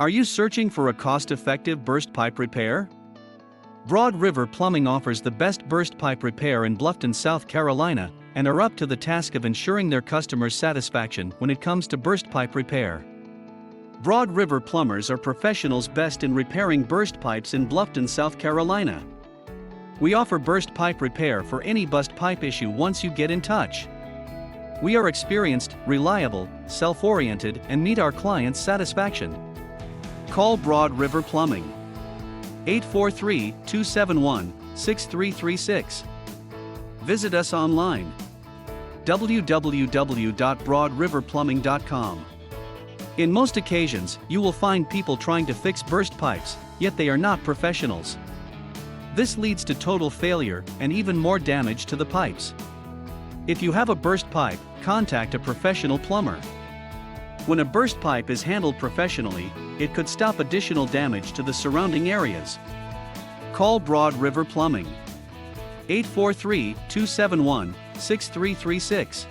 Are you searching for a cost-effective burst pipe repair? BroadRiver Plumbing offers the best burst pipe repair in Bluffton, South Carolina, and are up to the task of ensuring their customers' satisfaction when it comes to burst pipe repair. BroadRiver plumbers are professionals best in repairing burst pipes in Bluffton, South Carolina. We offer burst pipe repair for any burst pipe issue once you get in touch. We are experienced, reliable, self-oriented, and meet our clients' satisfaction. Call BroadRiver Plumbing. 843-271-6336. Visit us online. www.broadriverplumbing.com. In most occasions, you will find people trying to fix burst pipes, yet they are not professionals. This leads to total failure and even more damage to the pipes. If you have a burst pipe, contact a professional plumber. When a burst pipe is handled professionally, it could stop additional damage to the surrounding areas. Call BroadRiver Plumbing. 843-271-6336.